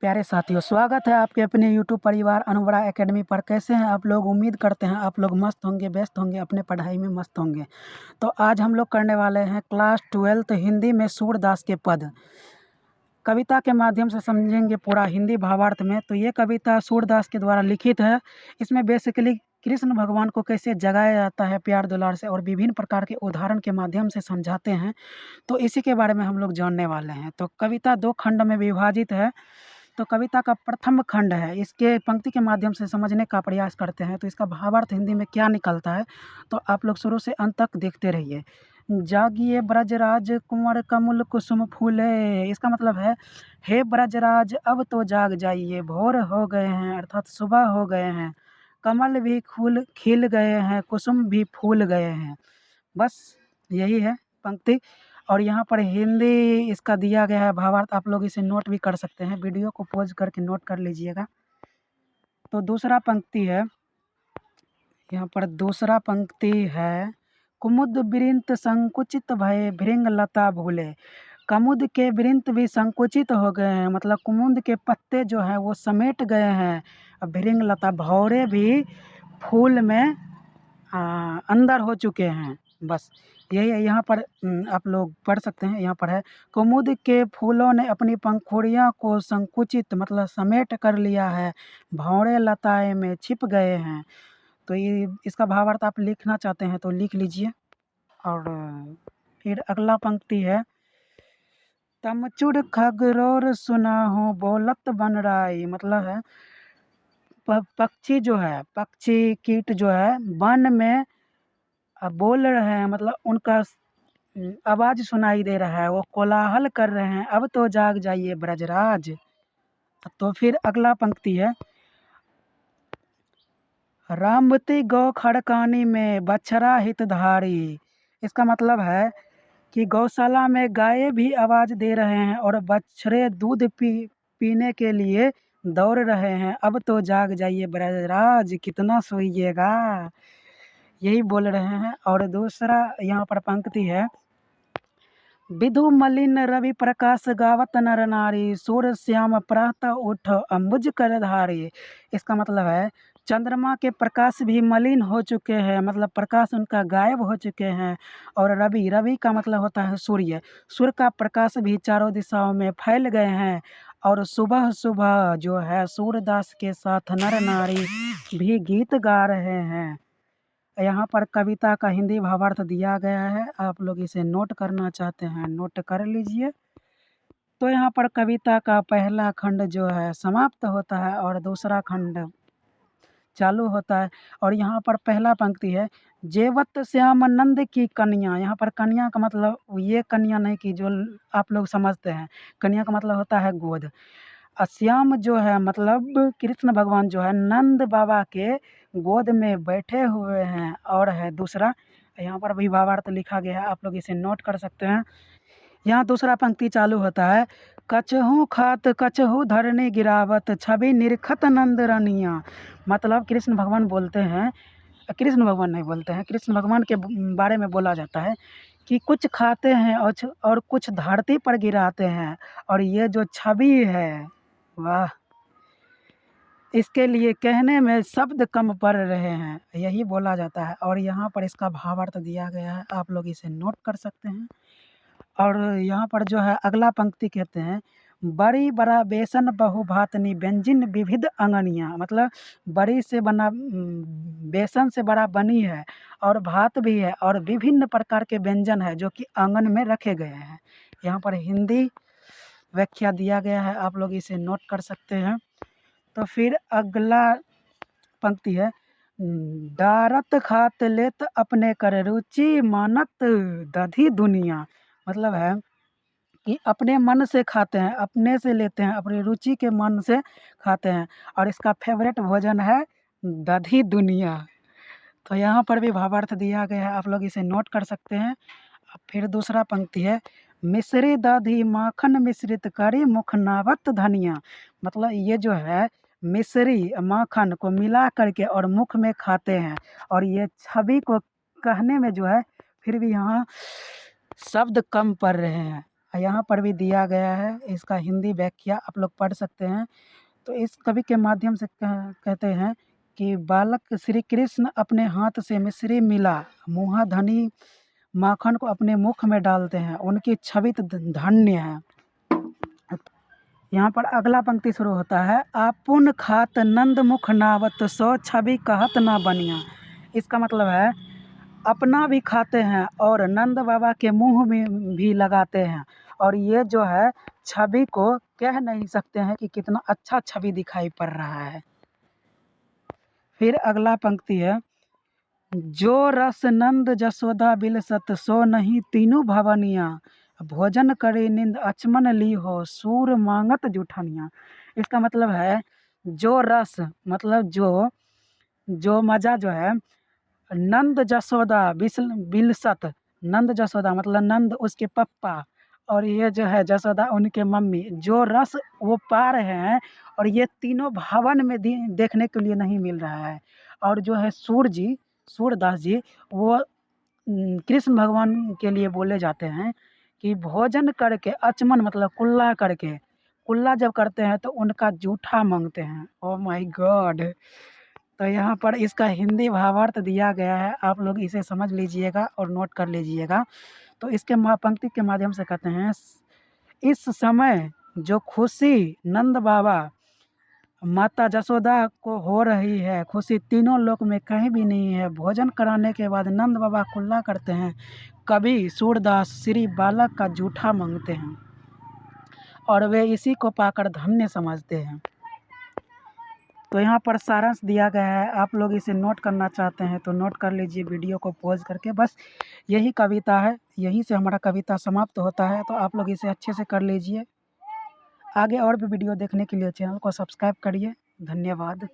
प्यारे साथियों, स्वागत है आपके अपने यूट्यूब परिवार अनुवरा एकेडमी पर। कैसे हैं आप लोग? उम्मीद करते हैं आप लोग मस्त होंगे, व्यस्त होंगे, अपने पढ़ाई में मस्त होंगे। तो आज हम लोग करने वाले हैं क्लास 12 हिंदी में सूरदास के पद। कविता के माध्यम से समझेंगे पूरा हिंदी भावार्थ में। तो ये कविता सूरदास के द्वारा लिखित है। इसमें बेसिकली कृष्ण भगवान को कैसे जगाया जाता है प्यार दुलार से और विभिन्न प्रकार के उदाहरण के माध्यम से समझाते हैं। तो इसी के बारे में हम लोग जानने वाले हैं। तो कविता 2 खंड में विभाजित है। तो कविता का प्रथम खंड है, इसके पंक्ति के माध्यम से समझने का प्रयास करते हैं। तो इसका भावार्थ हिंदी में क्या निकलता है, तो आप लोग शुरू से अंत तक देखते रहिए। जागिए ब्रजराज कुंवर कमल कुसुम फूले, इसका मतलब है हे ब्रजराज अब तो जाग जाइए, भोर हो गए हैं अर्थात सुबह हो गए हैं, कमल भी फूल खिल गए हैं, कुसुम भी फूल गए हैं। बस यही है पंक्ति। और यहाँ पर हिंदी इसका दिया गया है भावार्थ। आप लोग इसे नोट भी कर सकते हैं, वीडियो को पॉज करके नोट कर लीजिएगा। तो दूसरा पंक्ति है, यहाँ पर दूसरा पंक्ति है, कुमुद बिरिंत संकुचित भये भृंग लता भूले। कुमुद के वृंत भी संकुचित हो गए हैं, मतलब कुमुद के पत्ते जो हैं वो समेट गए हैं। भृंग लता भौरे भी फूल में अंदर हो चुके हैं। बस यही है। यहाँ पर आप लोग पढ़ सकते हैं। यहाँ पर है, कुमुद के फूलों ने अपनी पंखुड़ियों को संकुचित मतलब समेट कर लिया है, भौरे लताएं में छिप गए हैं। तो ये इसका भावार्थ आप लिखना चाहते हैं तो लिख लीजिए। और फिर अगला पंक्ति है, तमचुर खगरोर सुना हो बोलत बनराई, मतलब है पक्षी जो है, पक्षी कीट जो है वन में बोल रहे हैं, मतलब उनका आवाज़ सुनाई दे रहा है, वो कोलाहल कर रहे हैं, अब तो जाग जाइए ब्रजराज। तो फिर अगला पंक्ति है, रामवती गौ खड़कानी में बछड़ा हितधारी। इसका मतलब है कि गौशाला में गायें भी आवाज़ दे रहे हैं और बछड़े दूध पीने के लिए दौड़ रहे हैं, अब तो जाग जाइए ब्रजराज, कितना सोइएगा, यही बोल रहे हैं। और दूसरा यहाँ पर पंक्ति है, विधु मलिन रवि प्रकाश गावत नर नारी, सूर्य श्याम प्रातः उठ अम्बुज कर धारी। इसका मतलब है चंद्रमा के प्रकाश भी मलिन हो चुके हैं, मतलब प्रकाश उनका गायब हो चुके हैं। और रवि का मतलब होता है सूर्य, सूर्य का प्रकाश भी चारों दिशाओं में फैल गए हैं। और सुबह सुबह जो है सूरदास के साथ नर नारी भी गीत गा रहे हैं। यहाँ पर कविता का हिंदी भावार्थ दिया गया है। आप लोग इसे नोट करना चाहते हैं नोट कर लीजिए। तो यहाँ पर कविता का पहला खंड जो है समाप्त होता है और दूसरा खंड चालू होता है। और यहाँ पर पहला पंक्ति है, जेवत श्याम नंद की कन्या। यहाँ पर कन्या का मतलब ये कन्या नहीं कि जो आप लोग समझते हैं, कन्या का मतलब होता है गोद। श्याम जो है मतलब कृष्ण भगवान जो है नंद बाबा के गोद में बैठे हुए हैं। और है दूसरा, यहाँ पर भी भावार्थ लिखा गया है, आप लोग इसे नोट कर सकते हैं। यहाँ दूसरा पंक्ति चालू होता है, कछहु खात कछहु धरनी गिरावत छवि निरखत नंद रनिया। मतलब कृष्ण भगवान बोलते हैं, कृष्ण भगवान नहीं बोलते हैं, कृष्ण भगवान के बारे में बोला जाता है कि कुछ खाते हैं और कुछ धरती पर गिराते हैं। और ये जो छवि है, वाह, इसके लिए कहने में शब्द कम पड़ रहे हैं, यही बोला जाता है। और यहाँ पर इसका भावार्थ दिया गया है, आप लोग इसे नोट कर सकते हैं। और यहाँ पर जो है अगला पंक्ति कहते हैं, बड़ी बड़ा बेसन बहुभातनी व्यंजन विविध अंगनिया। मतलब बड़ी से बना बेसन से बड़ा बनी है और भात भी है और विभिन्न प्रकार के व्यंजन है जो कि आंगन में रखे गए हैं। यहाँ पर हिंदी व्याख्या दिया गया है, आप लोग इसे नोट कर सकते हैं। तो फिर अगला पंक्ति है, डारत खात लेत अपने कर रुचि मानत दधी दुनिया। मतलब है कि अपने मन से खाते हैं, अपने से लेते हैं, अपनी रुचि के मन से खाते हैं। और इसका फेवरेट भोजन है दधी दुनिया। तो यहाँ पर भी भावार्थ दिया गया है, आप लोग इसे नोट कर सकते हैं। फिर दूसरा पंक्ति है, मिश्री दधी माखन मिश्रित करी मुख नावत धनिया। मतलब ये जो है मिश्री माखन को मिला करके और मुख में खाते हैं। और ये छवि को कहने में जो है फिर भी यहाँ शब्द कम पड़ रहे हैं। यहाँ पर भी दिया गया है, इसका हिंदी व्याख्या आप लोग पढ़ सकते हैं। तो इस कवि के माध्यम से कहते हैं कि बालक श्री कृष्ण अपने हाथ से मिश्री मिला, मुहा धनी माखन को अपने मुख में डालते हैं, उनकी छवि तो धन्य है। यहाँ पर अगला पंक्ति शुरू होता है, आपुन खात नंद मुख नावत, सो छवि कहत ना बनिया। इसका मतलब है अपना भी खाते हैं और नंद बाबा के मुंह में भी लगाते हैं, और ये जो है छवि को कह नहीं सकते हैं कि कितना अच्छा छवि दिखाई पड़ रहा है। फिर अगला पंक्ति है, जो रस नंद जसोदा बिलसत, सो नहीं तीनों भवनिया, भोजन करे निंद अचमन ली हो, सूर मांगत जुठनिया। इसका मतलब है जो रस मतलब जो मज़ा जो है नंद जसोदा बिलसत, नंद जसोदा मतलब नंद उसके पप्पा, और ये जो है जसोदा उनके मम्मी, जो रस वो पा रहे हैं और ये तीनों भवन में देखने के लिए नहीं मिल रहा है। और जो है सूरदास जी वो कृष्ण भगवान के लिए बोले जाते हैं कि भोजन करके अचमन मतलब कुल्ला करके, कुल्ला जब करते हैं तो उनका जूठा मांगते हैं। Oh my God. तो यहाँ पर इसका हिंदी भावार्थ दिया गया है, आप लोग इसे समझ लीजिएगा और नोट कर लीजिएगा। तो इसके पंक्ति के माध्यम से कहते हैं, इस समय जो खुशी नंद बाबा माता जसोदा को हो रही है, खुशी तीनों लोक में कहीं भी नहीं है। भोजन कराने के बाद नंद बाबा कुल्ला करते हैं, कवि सूरदास श्री बालक का जूठा मांगते हैं और वे इसी को पाकर धन्य समझते हैं। तो यहाँ पर सारांश दिया गया है, आप लोग इसे नोट करना चाहते हैं तो नोट कर लीजिए वीडियो को पॉज करके। बस यही कविता है, यहीं से हमारा कविता समाप्त होता है, तो आप लोग इसे अच्छे से कर लीजिए। आगे और भी वीडियो देखने के लिए चैनल को सब्सक्राइब करिए। धन्यवाद।